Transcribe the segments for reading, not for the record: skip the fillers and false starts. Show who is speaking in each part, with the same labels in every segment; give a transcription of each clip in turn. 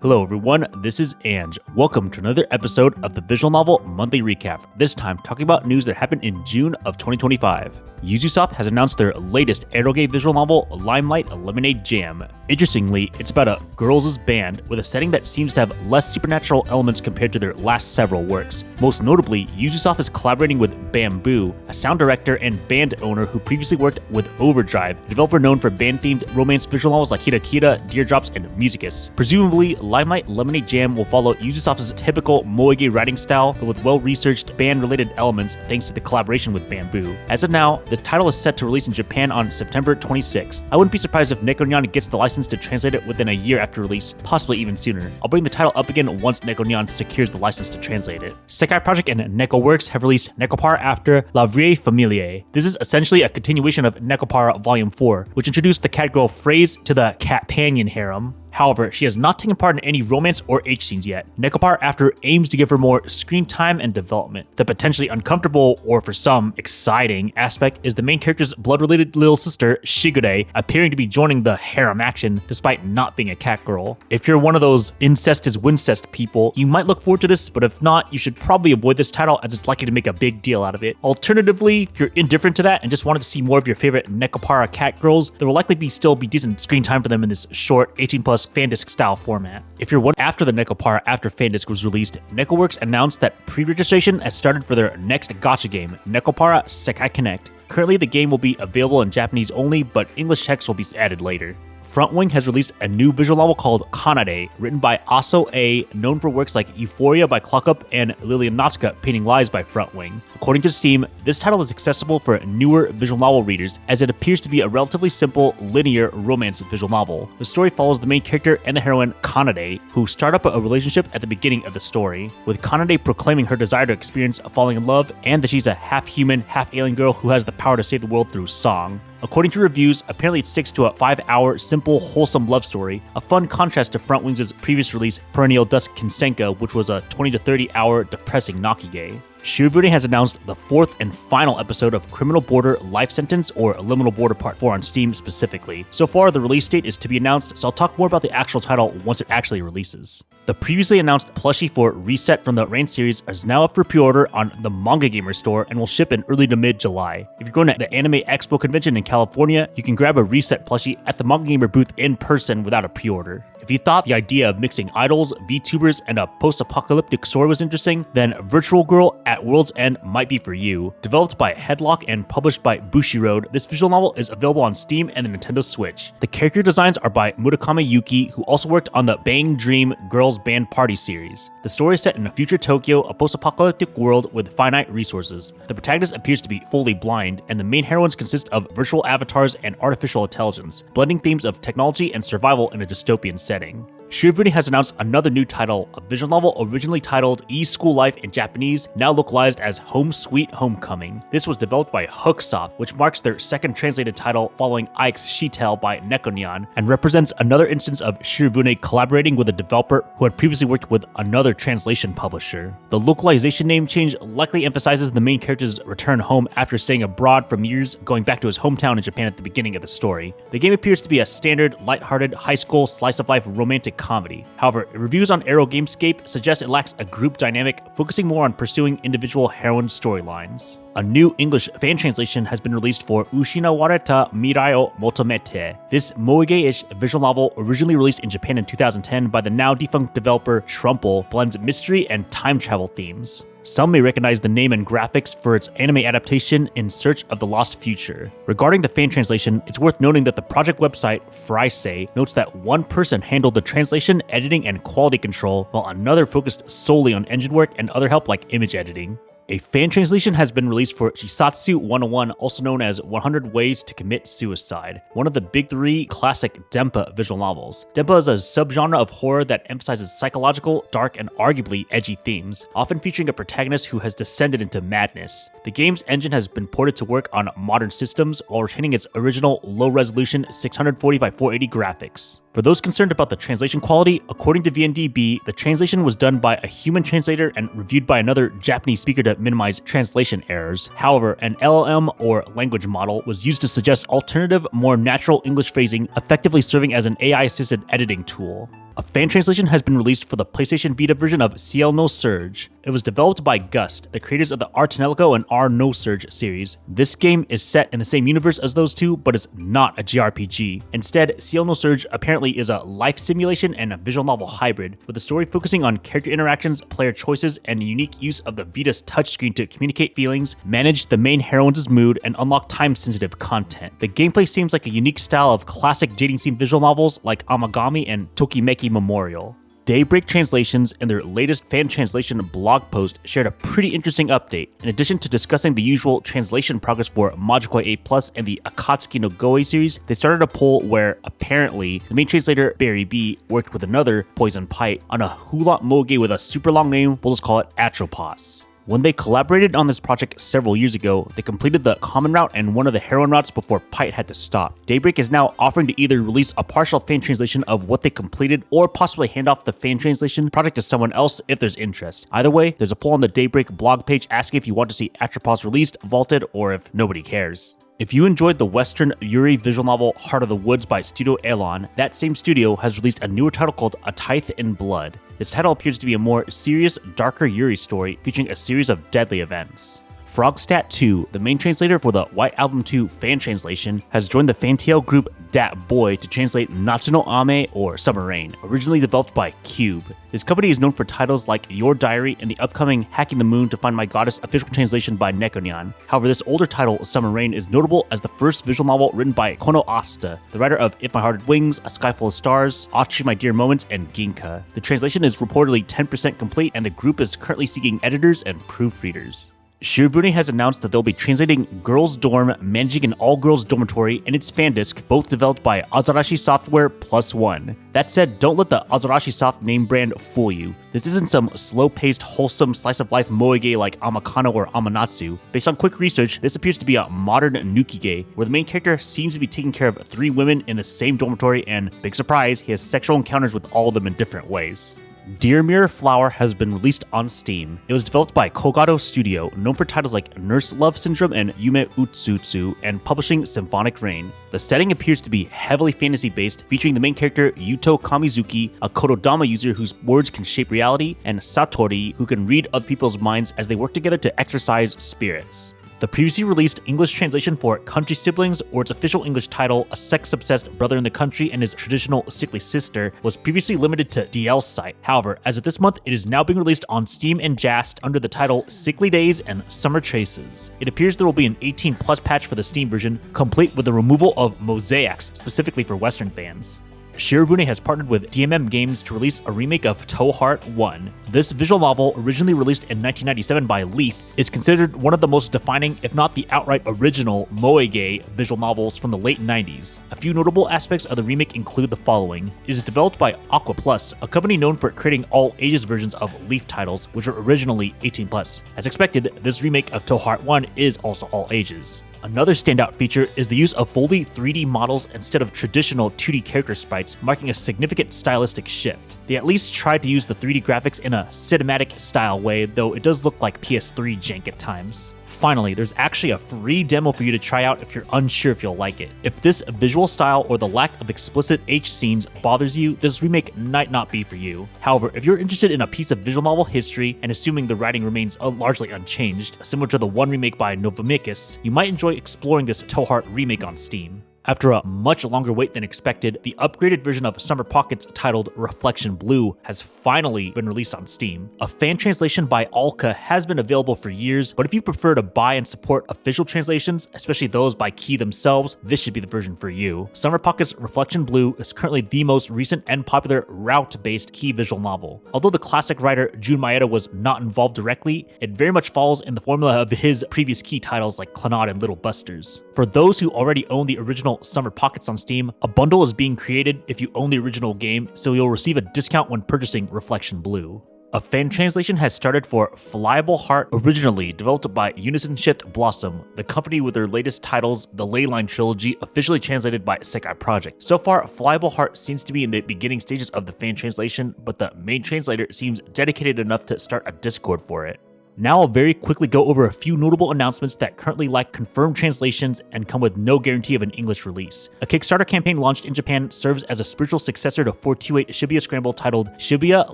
Speaker 1: Hello everyone, this is Ange. Welcome to another episode of the Visual Novel Monthly Recap, this time talking about news that happened in June of 2025. Ubisoft has announced their latest eroge visual novel, Limelight Lemonade Jam. Interestingly, it's about a girls' band with a setting that seems to have less supernatural elements compared to their last several works. Most notably, Ubisoft is collaborating with Bamboo, a sound director and band owner who previously worked with Overdrive, a developer known for band-themed romance visual novels like Kira Kira, Deardrops, and Musicus. Presumably, Limelight Lemonade Jam will follow Ubisoft's typical moege writing style, but with well-researched band-related elements thanks to the collaboration with Bamboo. As of now, the title is set to release in Japan on September 26th. I wouldn't be surprised if Nekonyan gets the license to translate it within a year after release, possibly even sooner. I'll bring the title up again once Nekonyan secures the license to translate it. Sekai Project and Nekoworks have released Nekopara after La Vraie Familie. This is essentially a continuation of Nekopara Volume 4, which introduced the cat girl phrase to the Catpanion harem. However, she has not taken part in any romance or H scenes yet. Nekopara After aims to give her more screen time and development. The potentially uncomfortable, or for some, exciting aspect is the main character's blood-related little sister, Shigure, appearing to be joining the harem action despite not being a cat girl. If you're one of those incest is wincest people, you might look forward to this, but if not, you should probably avoid this title as it's likely to make a big deal out of it. Alternatively, if you're indifferent to that and just wanted to see more of your favorite Nekopara cat girls, there will likely still be decent screen time for them in this short 18+ Fandisc style format. If you're one after the Nekopara After Fandisc was released, Nekoworks announced that pre-registration has started for their next gacha game, Nekopara Sekai Connect. Currently, the game will be available in Japanese only, but English text will be added later. Frontwing has released a new visual novel called Kanade, written by Aso A, known for works like Euphoria by Clockup and Lilian Natsuka Painting Lies by Frontwing. According to Steam, this title is accessible for newer visual novel readers, as it appears to be a relatively simple, linear romance visual novel. The story follows the main character and the heroine, Kanade, who start up a relationship at the beginning of the story, with Kanade proclaiming her desire to experience falling in love and that she's a half-human, half-alien girl who has the power to save the world through song. According to reviews, apparently it sticks to a 5-hour, simple, wholesome love story, a fun contrast to Frontwings' previous release, Perennial Dusk Kinsenka, which was a 20 to 30 hour depressing nakige. Shirobune has announced the 4th and final episode of Criminal Border Life Sentence, or Liminal Border Part 4 on Steam specifically. So far, the release date is to be announced, so I'll talk more about the actual title once it actually releases. The previously announced plushie for Reset from the Rain series is now up for pre-order on the Manga Gamer store and will ship in early to mid-July. If you're going to the Anime Expo convention in California, you can grab a Reset plushie at the Manga Gamer booth in person without a pre-order. If you thought the idea of mixing idols, VTubers, and a post-apocalyptic story was interesting, then Virtual Girl at World's End might be for you. Developed by Headlock and published by Bushiroad, this visual novel is available on Steam and the Nintendo Switch. The character designs are by Murakami Yuki, who also worked on the Bang Dream Girls Band Party series. The story is set in a future Tokyo, a post-apocalyptic world with finite resources. The protagonist appears to be fully blind, and the main heroines consist of virtual avatars and artificial intelligence, blending themes of technology and survival in a dystopian setting. Shirobune has announced another new title, a visual novel originally titled E-School Life in Japanese, now localized as Home Sweet Homecoming. This was developed by Hooksoft, which marks their second translated title following Ike's Shitel by Nekonyan, and represents another instance of Shirobune collaborating with a developer who had previously worked with another translation publisher. The localization name change likely emphasizes the main character's return home after staying abroad for years, going back to his hometown in Japan at the beginning of the story. The game appears to be a standard, lighthearted, high school, slice-of-life romantic comedy. However, reviews on Aero Gamescape suggest it lacks a group dynamic, focusing more on pursuing individual heroine storylines. A new English fan translation has been released for Ushinawareta Mirai o Motomete. This moege-ish visual novel, originally released in Japan in 2010 by the now defunct developer Shrumple, blends mystery and time travel themes. Some may recognize the name and graphics for its anime adaptation In Search of the Lost Future. Regarding the fan translation, it's worth noting that the project website, Freisei, notes that one person handled the translation, editing, and quality control, while another focused solely on engine work and other help like image editing. A fan translation has been released for Chisatsu 101, also known as 100 Ways to Commit Suicide, one of the big three classic denpa visual novels. Denpa is a subgenre of horror that emphasizes psychological, dark, and arguably edgy themes, often featuring a protagonist who has descended into madness. The game's engine has been ported to work on modern systems while retaining its original low-resolution 640 by 480 graphics. For those concerned about the translation quality, according to VNDB, the translation was done by a human translator and reviewed by another Japanese speaker to minimize translation errors. However, an LLM or language model was used to suggest alternative, more natural English phrasing, effectively serving as an AI-assisted editing tool. A fan translation has been released for the PlayStation Vita version of Ciel no Surge. It was developed by Gust, the creators of the R Tonelico and R No Surge series. This game is set in the same universe as those two, but is not a JRPG. Instead, Ciel no Surge apparently is a life simulation and a visual novel hybrid, with the story focusing on character interactions, player choices, and unique use of the Vita's touchscreen to communicate feelings, manage the main heroine's mood, and unlock time-sensitive content. The gameplay seems like a unique style of classic dating sim visual novels like Amagami and Tokimeki Memorial. Daybreak Translations, in their latest fan translation blog post, shared a pretty interesting update. In addition to discussing the usual translation progress for Majikoi 8 and the Akatsuki no Goe series, they started a poll where, apparently, the main translator, Barry B, worked with another, Poison Pite, on a Hulat moege with a super long name, we'll just call it Atropos. When they collaborated on this project several years ago, they completed the common route and one of the heroine routes before Pite had to stop. Daybreak is now offering to either release a partial fan translation of what they completed or possibly hand off the fan translation project to someone else if there's interest. Either way, there's a poll on the Daybreak blog page asking if you want to see Atropos released, vaulted, or if nobody cares. If you enjoyed the Western Yuri visual novel Heart of the Woods by Studio Elon, that same studio has released a newer title called A Tithe in Blood. This title appears to be a more serious, darker Yuri story featuring a series of deadly events. Frogstat 2, the main translator for the White Album 2 fan translation, has joined the fantail group Dat Boy to translate Natsuno Ame or Summer Rain, originally developed by Cube. This company is known for titles like Your Diary and the upcoming Hacking the Moon to Find My Goddess official translation by Nekonyan. However, this older title, Summer Rain, is notable as the first visual novel written by Kono Asta, the writer of If My Heart Had Wings, A Sky Full of Stars, Achi My Dear Moments, and Ginka. The translation is reportedly 10% complete, and the group is currently seeking editors and proofreaders. Shirobune has announced that they'll be translating Girls' Dorm, Managing an All-Girls Dormitory and its fan disc, both developed by Azarashi Software Plus One. That said, don't let the Azarashi Soft name brand fool you. This isn't some slow-paced, wholesome slice-of-life moege like Amakano or Amanatsu. Based on quick research, this appears to be a modern nukige, where the main character seems to be taking care of 3 women in the same dormitory and, big surprise, he has sexual encounters with all of them in different ways. Dear Mirror Flower has been released on Steam. It was developed by Kogado Studio, known for titles like Nurse Love Syndrome and Yume Utsutsu, and publishing Symphonic Rain. The setting appears to be heavily fantasy-based, featuring the main character Yuto Kamizuki, a Kododama user whose words can shape reality, and Satori, who can read other people's minds as they work together to exorcise spirits. The previously released English translation for Country Siblings, or its official English title, A Sex-Obsessed Brother in the Country and His Traditional Sickly Sister, was previously limited to DL's site. However, as of this month, it is now being released on Steam and Jast under the title Sickly Days and Summer Traces. It appears there will be an 18+ patch for the Steam version, complete with the removal of mosaics, specifically for Western fans. Shirobune has partnered with DMM Games to release a remake of Toe Heart 1. This visual novel, originally released in 1997 by Leaf, is considered one of the most defining, if not the outright original, moege visual novels from the late 90s. A few notable aspects of the remake include the following. It is developed by Aqua Plus, a company known for creating all ages versions of Leaf titles, which were originally 18+. As expected, this remake of Toe Heart 1 is also all ages. Another standout feature is the use of fully 3D models instead of traditional 2D character sprites, marking a significant stylistic shift. They at least tried to use the 3D graphics in a cinematic style way, though it does look like PS3 jank at times. Finally, there's actually a free demo for you to try out if you're unsure if you'll like it. If this visual style or the lack of explicit H scenes bothers you, this remake might not be for you. However, if you're interested in a piece of visual novel history, and assuming the writing remains largely unchanged, similar to the one remake by Novamikis, you might enjoy exploring this Toe Heart remake on Steam. After a much longer wait than expected, the upgraded version of Summer Pockets titled Reflection Blue has finally been released on Steam. A fan translation by Alka has been available for years, but if you prefer to buy and support official translations, especially those by Key themselves, this should be the version for you. Summer Pockets Reflection Blue is currently the most recent and popular route-based Key visual novel. Although the classic writer Jun Maeda was not involved directly, it very much follows in the formula of his previous Key titles like Clannad and Little Busters. For those who already own the original Summer Pockets on Steam, a bundle is being created if you own the original game, so you'll receive a discount when purchasing Reflection Blue. A fan translation has started for Flyable Heart, originally developed by Unison Shift Blossom, the company with their latest titles, the Leyline Trilogy, officially translated by Sekai Project. So far, Flyable Heart seems to be in the beginning stages of the fan translation, but the main translator seems dedicated enough to start a Discord for it. Now I'll very quickly go over a few notable announcements that currently lack confirmed translations and come with no guarantee of an English release. A Kickstarter campaign launched in Japan serves as a spiritual successor to 428 Shibuya Scramble titled Shibuya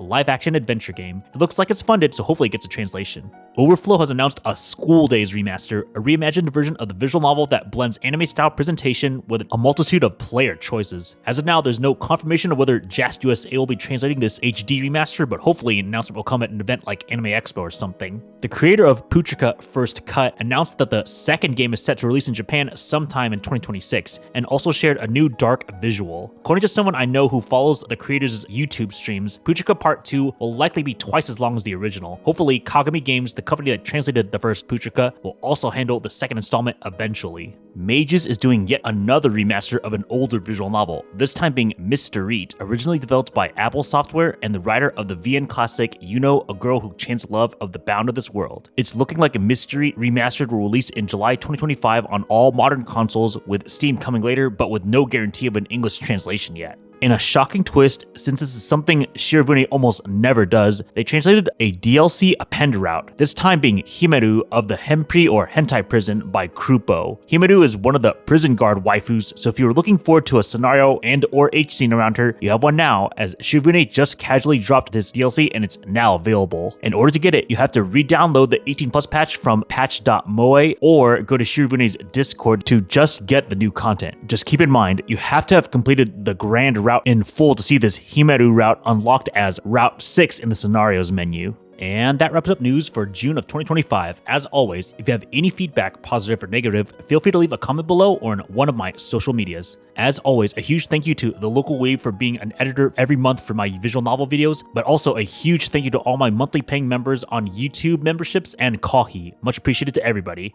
Speaker 1: Live Action Adventure Game. It looks like it's funded, so hopefully it gets a translation. Overflow has announced a School Days remaster, a reimagined version of the visual novel that blends anime-style presentation with a multitude of player choices. As of now, there's no confirmation of whether JAST USA will be translating this HD remaster, but hopefully an announcement will come at an event like Anime Expo or something. The creator of Puchika First Cut announced that the second game is set to release in Japan sometime in 2026, and also shared a new dark visual. According to someone I know who follows the creator's YouTube streams, Puchika Part 2 will likely be twice as long as the original. Hopefully, Kagami Games, the company that translated the first Puchika, will also handle the second installment eventually. Moege is doing yet another remaster of an older visual novel, this time being Mr. Eat, originally developed by Apple Software and the writer of the VN classic You Know a Girl Who Chants Love of the Bound of This World. It's looking like a Mr. Eat remastered will release in July 2025 on all modern consoles, with Steam coming later, but with no guarantee of an English translation yet. In a shocking twist, since this is something Shirobune almost never does, they translated a DLC append route, this time being Himeru of the Henpri or Hentai Prison by Krupo. Himeru is one of the prison guard waifus, so if you were looking forward to a scenario and or H scene around her, you have one now, as Shirobune just casually dropped this DLC and it's now available. In order to get it, you have to re-download the 18+ patch from patch.moege or go to Shirobune's Discord to just get the new content. Just keep in mind, you have to have completed the grand route in full to see this Himeru route unlocked as Route 6 in the scenarios menu. And that wraps up news for June of 2025. As always, if you have any feedback, positive or negative, feel free to leave a comment below or in one of my social medias. As always, a huge thank you to The Local Wave for being an editor every month for my visual novel videos, but also a huge thank you to all my monthly paying members on YouTube memberships and Kohi. Much appreciated to everybody.